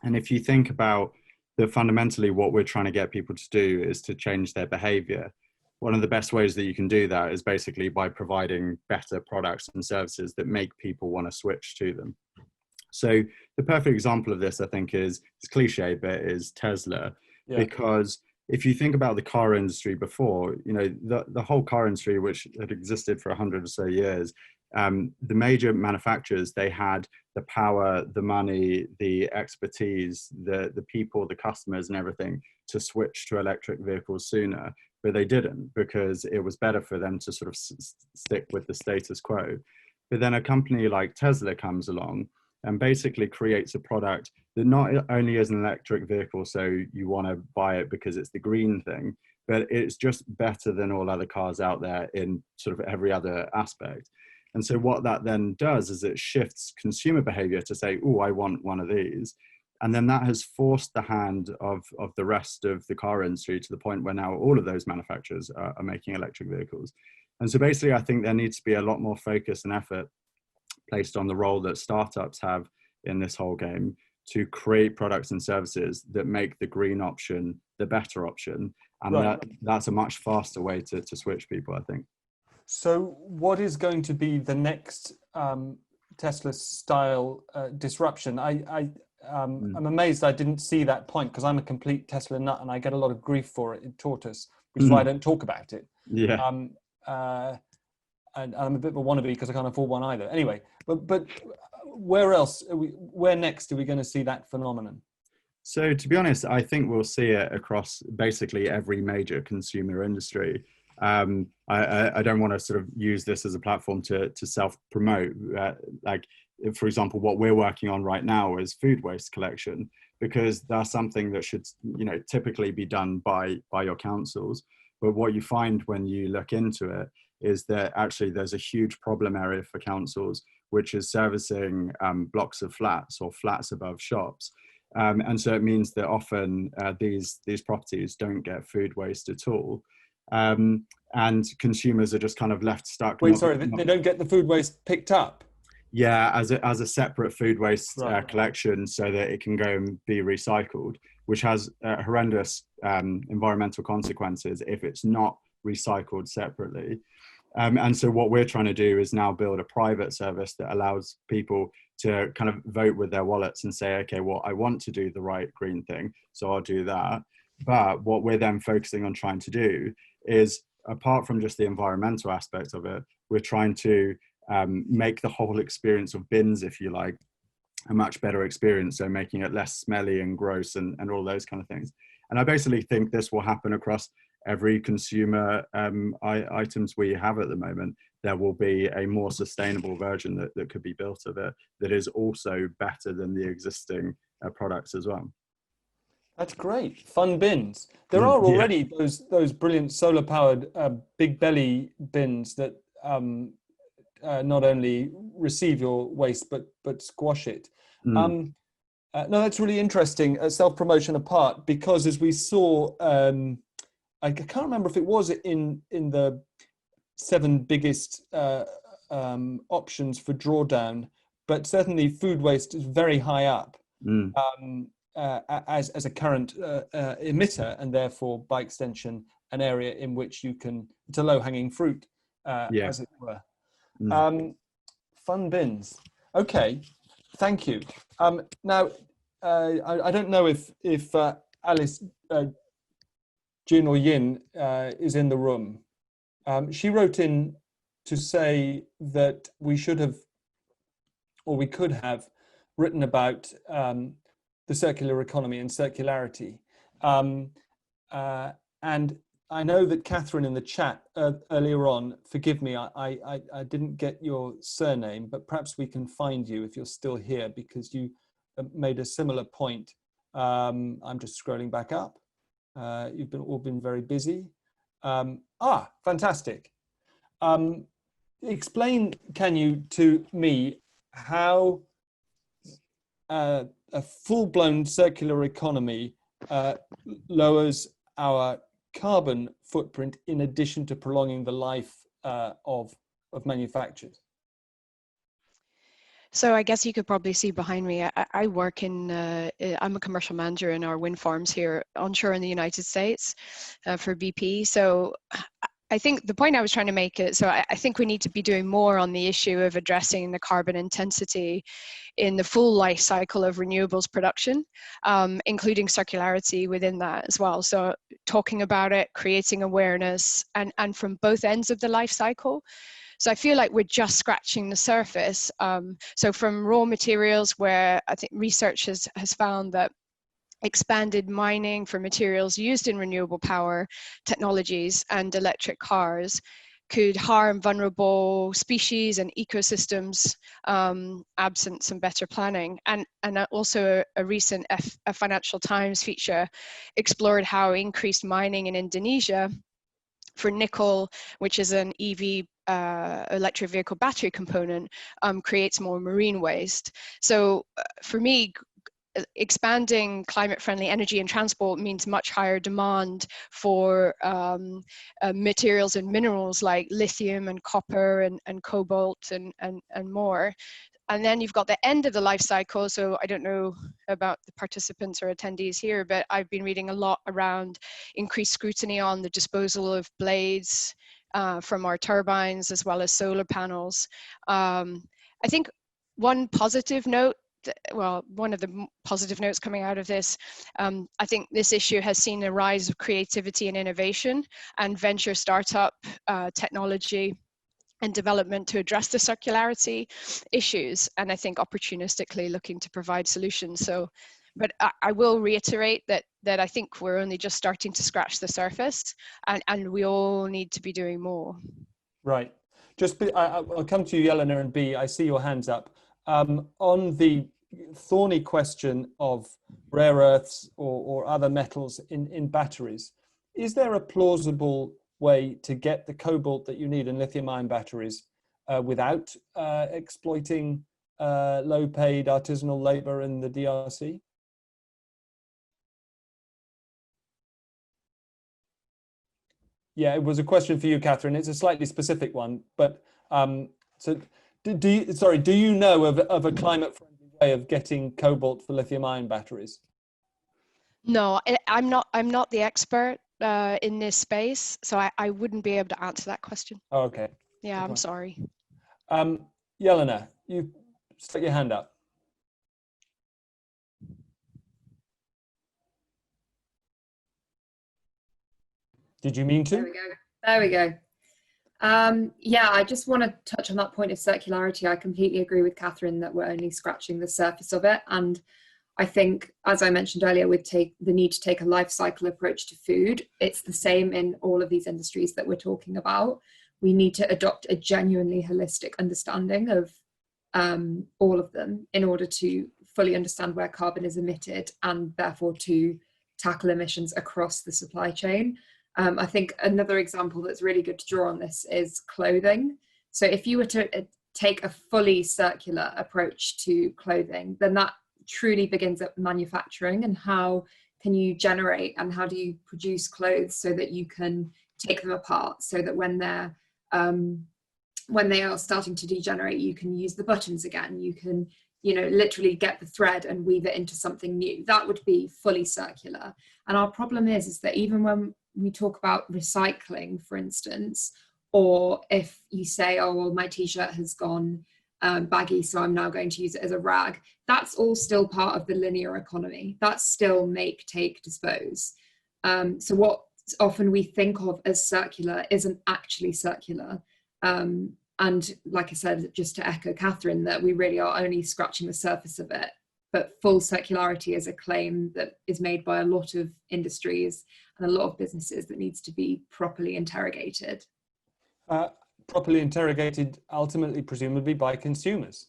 And if you think about that, fundamentally what we're trying to get people to do is to change their behavior. One of the best ways that you can do that is basically by providing better products and services that make people want to switch to them. So the perfect example of this, I think, is cliche, but is Tesla. Yeah. Because if you think about the car industry before, you know, the whole car industry, which had existed for 100 or so years, the major manufacturers, they had the power, the money, the expertise, the people, the customers and everything to switch to electric vehicles sooner, but they didn't, because it was better for them to sort of stick with the status quo. But then a company like Tesla comes along and basically creates a product that not only is an electric vehicle, so you want to buy it because it's the green thing, but it's just better than all other cars out there in sort of every other aspect. And so what that then does is it shifts consumer behavior to say, oh, I want one of these. And then that has forced the hand of the rest of the car industry to the point where now all of those manufacturers are making electric vehicles. And so basically, I think there needs to be a lot more focus and effort placed on the role that startups have in this whole game to create products and services that make the green option the better option. And right. That's a much faster way to switch people, I think. So what is going to be the next Tesla-style disruption? I'm amazed I didn't see that point, because I'm a complete Tesla nut and I get a lot of grief for it in Tortoise, which is why I don't talk about it. Yeah. And I'm a bit of a wannabe because I can't afford one either. Anyway, but where else? Where next are we going to see that phenomenon? So to be honest, I think we'll see it across basically every major consumer industry. I don't want to sort of use this as a platform to self-promote. Like, for example, what we're working on right now is food waste collection, because that's something that should, you know, typically be done by your councils. But what you find when you look into it is that actually there's a huge problem area for councils, which is servicing blocks of flats or flats above shops. And so it means that often these properties don't get food waste at all. And consumers are just kind of left stuck. Wait, sorry, they don't get the food waste picked up? Yeah, as a separate food waste collection, so that it can go and be recycled, which has horrendous environmental consequences if it's not recycled separately. And so what we're trying to do is now build a private service that allows people to kind of vote with their wallets and say, okay, well, I want to do the right green thing, so I'll do that. But what we're then focusing on trying to do is, apart from just the environmental aspect of it, we're trying to make the whole experience of bins, if you like, a much better experience. So making it less smelly and gross and all those kind of things. And I basically think this will happen across every consumer items we have at the moment. There will be a more sustainable version that could be built of it that is also better than the existing products as well. That's great. Fun bins. There are already those brilliant solar-powered big belly bins that not only receive your waste but squash it. No, that's really interesting, self-promotion apart, because as we saw, I can't remember if it was in the 7 biggest options for drawdown, but certainly food waste is very high up as a current emitter, and therefore by extension an area in which you can, it's a low-hanging fruit, as it were. Fun bins. Okay, thank you. Now, I don't know if Alice, Jin or Yin is in the room. She wrote in to say that we should have, or we could have, written about the circular economy and circularity. And I know that Catherine in the chat earlier on, forgive me, I didn't get your surname, but perhaps we can find you if you're still here, because you made a similar point. I'm just scrolling back up. You've all been very busy. Fantastic. Explain, can you, to me, how a full-blown circular economy lowers our carbon footprint in addition to prolonging the life of manufactures? So I guess you could probably see behind me, I work in, I'm a commercial manager in our wind farms here onshore in the United States for BP. So I think the point I was trying to make is, so I think we need to be doing more on the issue of addressing the carbon intensity in the full life cycle of renewables production, including circularity within that as well. So talking about it, creating awareness, and from both ends of the life cycle. So I feel like we're just scratching the surface. So from raw materials, where I think research has found that expanded mining for materials used in renewable power technologies and electric cars could harm vulnerable species and ecosystems absent some better planning. And also a recent Financial Times feature explored how increased mining in Indonesia for nickel, which is an EV electric vehicle battery component, creates more marine waste. So for me, expanding climate-friendly energy and transport means much higher demand for materials and minerals like lithium and copper and cobalt and more. And then you've got the end of the life cycle. So I don't know about the participants or attendees here, but I've been reading a lot around increased scrutiny on the disposal of blades from our turbines, as well as solar panels. I think one positive note, well, one of the positive notes coming out of this, I think this issue has seen a rise of creativity and innovation and venture startup technology and development to address the circularity issues, and I think opportunistically looking to provide solutions. So, but I will reiterate that I think we're only just starting to scratch the surface, and we all need to be doing more. Right. I'll come to you, Jelena and B. I see your hands up. On the thorny question of rare earths or other metals in batteries, is there a plausible way to get the cobalt that you need in lithium-ion batteries without exploiting low-paid artisanal labor in the DRC? Yeah, it was a question for you, Catherine. It's a slightly specific one, but so do you know of a climate-friendly way of getting cobalt for lithium-ion batteries? No, I'm not the expert in this space, so I wouldn't be able to answer that question. Oh, okay. Yeah, I'm sorry. Jelena, you stuck your hand up. Did you mean to? There we go. Yeah, I just want to touch on that point of circularity. I completely agree with Catherine that we're only scratching the surface of it. And I think, as I mentioned earlier, with the need to take a life cycle approach to food, it's the same in all of these industries that we're talking about. We need to adopt a genuinely holistic understanding of all of them in order to fully understand where carbon is emitted and therefore to tackle emissions across the supply chain. I think another example that's really good to draw on this is clothing. So if you were to take a fully circular approach to clothing, then that truly begins at manufacturing, and how can you generate and how do you produce clothes so that you can take them apart, so that when they are starting to degenerate, you can use the buttons again, you can, you know, literally get the thread and weave it into something new. That would be fully circular. And our problem is that even when we talk about recycling, for instance, or if you say, oh, well, my t-shirt has gone baggy, so I'm now going to use it as a rag, that's all still part of the linear economy. That's still make, take, dispose. So what often we think of as circular isn't actually circular. And like I said, just to echo Catherine, that we really are only scratching the surface of it. But full circularity is a claim that is made by a lot of industries and a lot of businesses that needs to be properly interrogated. Properly interrogated, ultimately, presumably by consumers.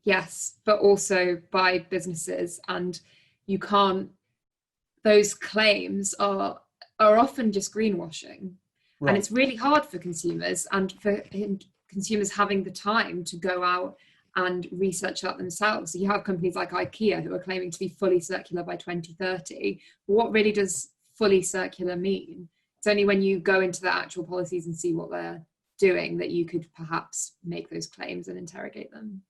Yes, but also by businesses. And you can't, those claims are often just greenwashing. Right. And it's really hard for consumers, and for consumers having the time to go out and research that themselves. So you have companies like IKEA who are claiming to be fully circular by 2030. But what really does fully circular mean? It's only when you go into the actual policies and see what they're doing that you could perhaps make those claims and interrogate them.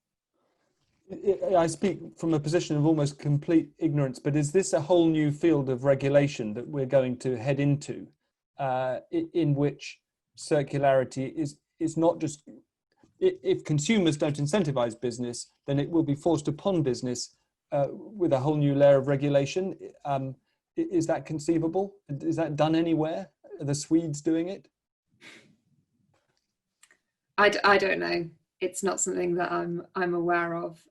I speak from a position of almost complete ignorance, but is this a whole new field of regulation that we're going to head into? In which circularity is not just, if consumers don't incentivize business, then it will be forced upon business with a whole new layer of regulation. Is that conceivable? Is that done anywhere? Are the Swedes doing it? I don't know. It's not something that I'm aware of.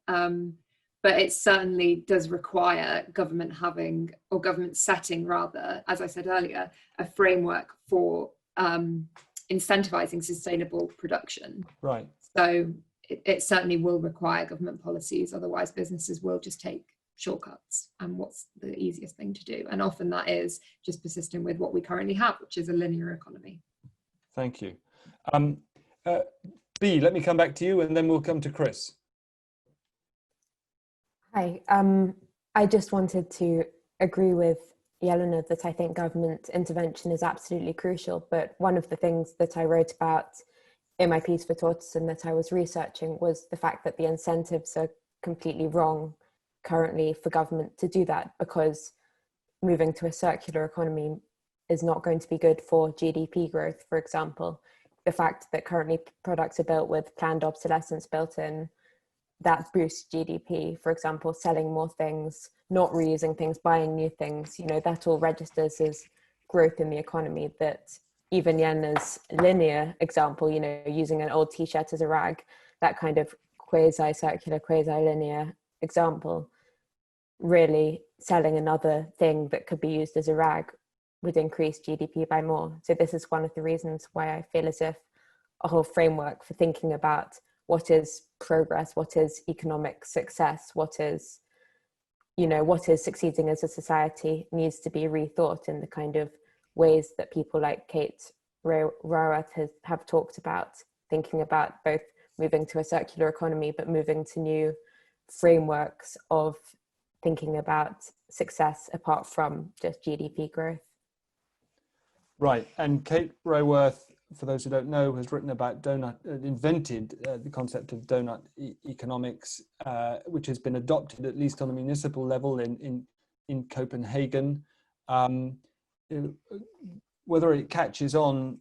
But it certainly does require government having, or government setting rather, as I said earlier, a framework for incentivizing sustainable production. Right. So it certainly will require government policies, otherwise businesses will just take shortcuts. And what's the easiest thing to do? And often that is just persisting with what we currently have, which is a linear economy. Thank you. B, let me come back to you and then we'll come to Chris. Hi, I just wanted to agree with Jelena that I think government intervention is absolutely crucial, but one of the things that I wrote about in my piece for Tortoise and that I was researching was the fact that the incentives are completely wrong currently for government to do that, because moving to a circular economy is not going to be good for GDP growth, for example. The fact that currently products are built with planned obsolescence built in, that boosts GDP, for example, selling more things, not reusing things, buying new things, you know, that all registers as growth in the economy. That even Jena's linear example, you know, using an old t-shirt as a rag, that kind of quasi-circular, quasi-linear example, really selling another thing that could be used as a rag would increase GDP by more. So this is one of the reasons why I feel as if a whole framework for thinking about what is progress, what is economic success, what is, you know, what is succeeding as a society needs to be rethought in the kind of ways that people like Kate Raworth have talked about, thinking about both moving to a circular economy, but moving to new frameworks of thinking about success apart from just GDP growth. Right, and Kate Raworth, for those who don't know, has written about invented the concept of donut economics, which has been adopted at least on a municipal level in Copenhagen. Whether it catches on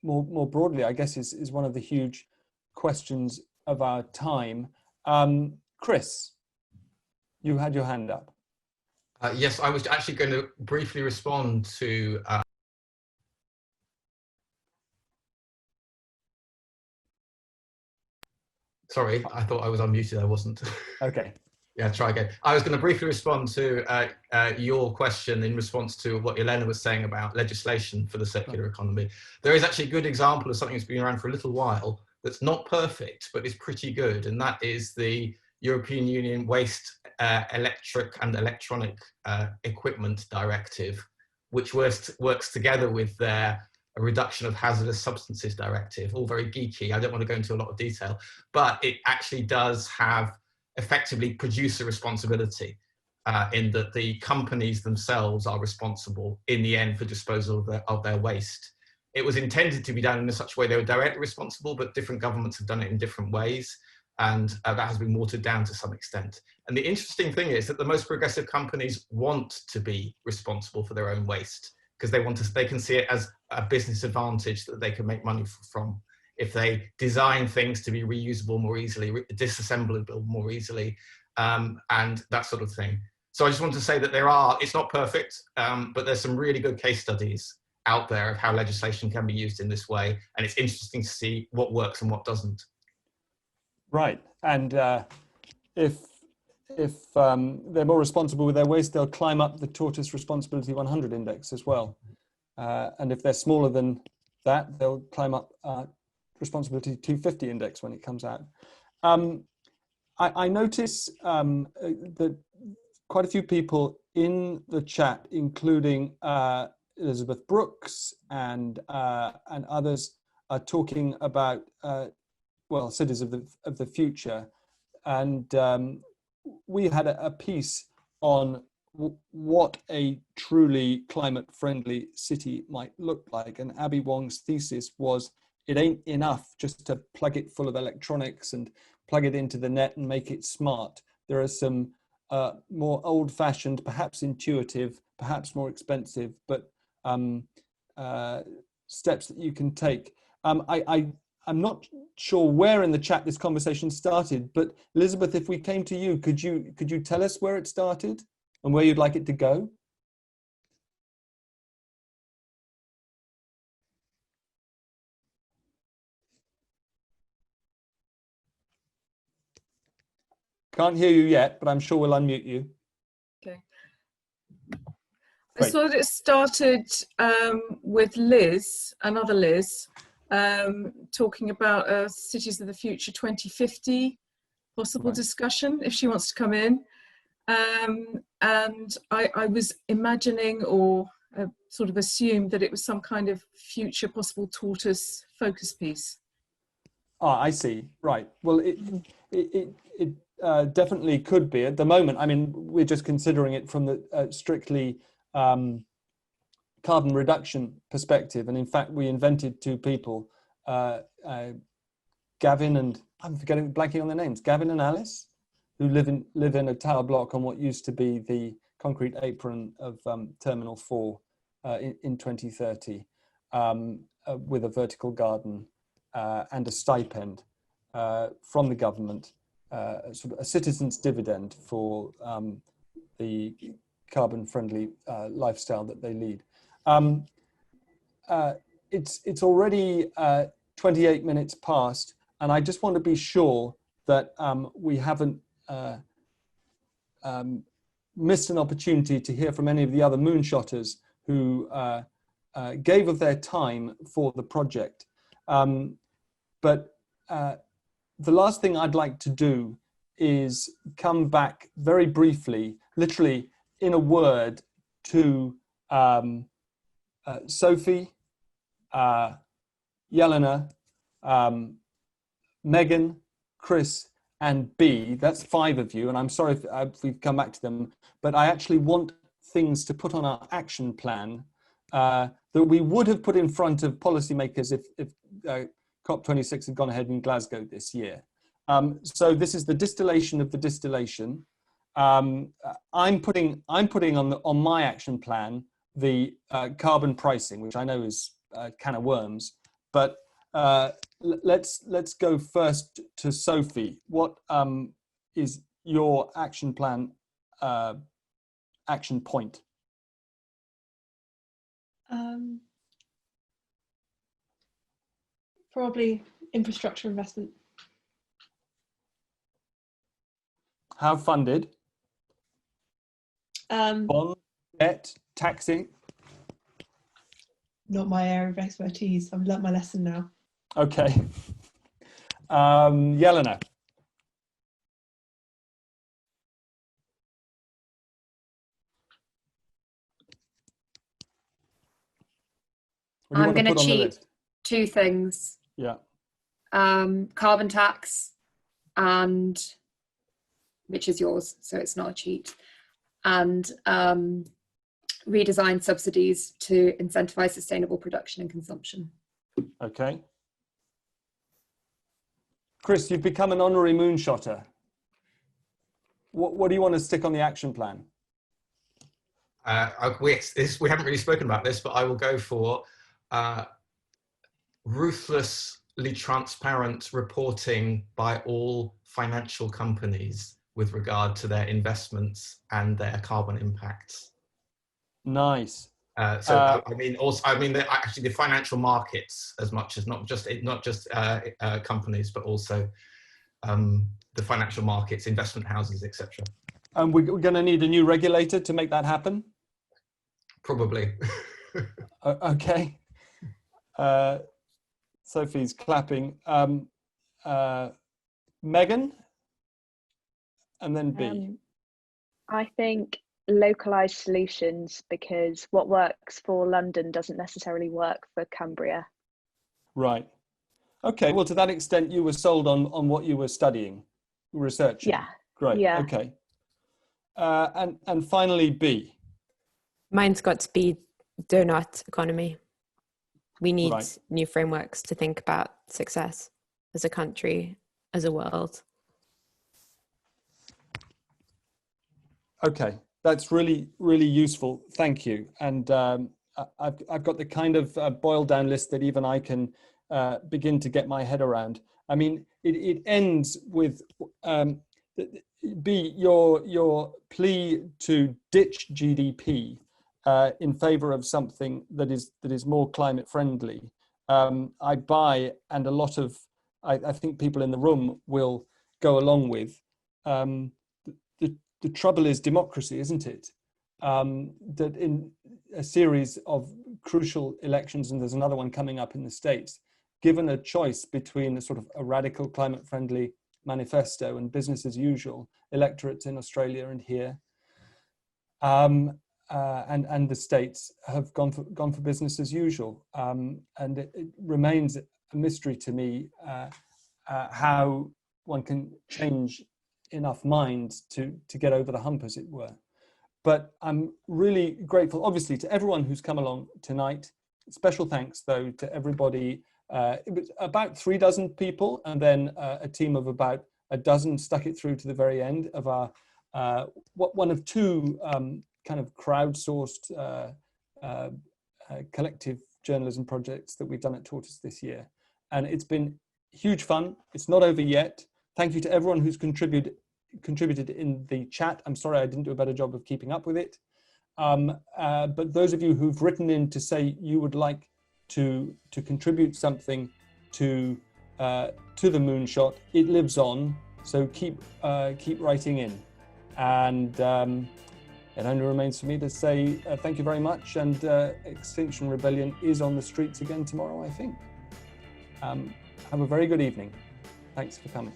more broadly, I guess, is one of the huge questions of our time. Chris, you had your hand up. Yes, I was actually going to briefly respond to sorry, I thought I was unmuted, I wasn't. Okay. Yeah, try again. I was going to briefly respond to your question in response to what Jelena was saying about legislation for the circular economy. There is actually a good example of something that's been around for a little while that's not perfect, but is pretty good, and that is the European Union Waste Electric and Electronic Equipment Directive, which works together with their Reduction of Hazardous Substances Directive, all very geeky. I don't want to go into a lot of detail, but it actually does have effectively producer responsibility, in that the companies themselves are responsible in the end for disposal of their waste. It was intended to be done in such a way they were directly responsible, but different governments have done it in different ways, and that has been watered down to some extent. And the interesting thing is that the most progressive companies want to be responsible for their own waste, because they can see it as a business advantage that they can make money from. If they design things to be reusable more easily, disassemblable more easily, and that sort of thing. So I just want to say that it's not perfect, but there's some really good case studies out there of how legislation can be used in this way. And it's interesting to see what works and what doesn't. Right. And if they're more responsible with their waste, they'll climb up the Tortoise Responsibility 100 index as well. And if they're smaller than that, they'll climb up Responsibility 250 index when it comes out. I notice that quite a few people in the chat, including Elizabeth Brooks and others, are talking about cities of the future, and we had a piece on what a truly climate-friendly city might look like, and Abby Wong's thesis was it ain't enough just to plug it full of electronics and plug it into the net and make it smart. There are some more old-fashioned, perhaps intuitive, perhaps more expensive, but steps that you can take. I'm not sure where in the chat this conversation started, but Elizabeth, if we came to you, could you tell us where it started and where you'd like it to go? Can't hear you yet, but I'm sure we'll unmute you. Okay. Great. I saw that it started with Liz, another Liz, talking about Cities of the Future 2050 possible discussion, if she wants to come in. And I was imagining or sort of assumed that it was some kind of future possible tortoise focus piece. Ah, I see. Right. Well, it definitely could be. At the moment, I mean, we're just considering it from the strictly carbon reduction perspective. And in fact, we invented two people, Gavin and, I'm blanking on their names, Gavin and Alice, who live in a tower block on what used to be the concrete apron of Terminal 4 in 2030, with a vertical garden and a stipend from the government, sort of a citizen's dividend for the carbon-friendly lifestyle that they lead. It's already 28 minutes past, and I just want to be sure that we haven't missed an opportunity to hear from any of the other moonshotters who gave of their time for the project. But the last thing I'd like to do is come back very briefly, literally in a word, to Sophie, Yelena, Megan, Chris, and B. That's 5 of you, and I'm sorry if we've come back to them, but I actually want things to put on our action plan that we would have put in front of policymakers if COP26 had gone ahead in Glasgow this year. So this is the distillation of the distillation. I'm putting on my action plan the carbon pricing, which I know is a can of worms, but let's go first to Sophie. What is your action plan action point? Probably infrastructure investment. How funded? Bond, debt, taxing? Not my area of expertise. I've learnt my lesson now. Okay. Yelena. I'm going to cheat 2 things. Yeah. Carbon tax and which is yours, so it's not a cheat, and redesign subsidies to incentivize sustainable production and consumption. Okay. Chris, you've become an honorary moonshotter. What do you want to stick on the action plan? We haven't really spoken about this, but I will go for ruthlessly transparent reporting by all financial companies with regard to their investments and their carbon impacts. Nice. I mean, actually the financial markets, as much as not just companies, but also the financial markets, investment houses, etc. And we're going to need a new regulator to make that happen? Probably. Okay. Sophie's clapping. Megan? And then B. I think localized solutions, because what works for London doesn't necessarily work for Cumbria. Right. Okay. Well, to that extent, you were sold on what you were studying, researching. Yeah. Great. Yeah. Okay. And finally, B. Mine's got to be donut economy. We need Right. new frameworks to think about success as a country, as a world. Okay, that's really, really useful. Thank you. And I've got the kind of boiled down list that even I can begin to get my head around. I mean, it ends with B, your plea to ditch GDP in favor of something that is more climate friendly. I buy, and a lot of, I think people in the room will go along with. The trouble is democracy, isn't it? That in a series of crucial elections, and there's another one coming up in the States, given a choice between a sort of a radical climate-friendly manifesto and business as usual, electorates in Australia and here, and the States have gone for business as usual. And it remains a mystery to me how one can change enough minds to get over the hump, as it were. But I'm really grateful, obviously, to everyone who's come along tonight. Special thanks, though, to everybody. It was about 3 dozen people, and then a team of about a dozen stuck it through to the very end of our one of 2 kind of crowdsourced collective journalism projects that we've done at Tortoise this year. And it's been huge fun. It's not over yet. Thank you to everyone who's contributed in the chat. I'm sorry I didn't do a better job of keeping up with it. But those of you who've written in to say you would like to contribute something to the Moonshot, it lives on. So keep writing in. And it only remains for me to say thank you very much. And Extinction Rebellion is on the streets again tomorrow, I think. Have a very good evening. Thanks for coming.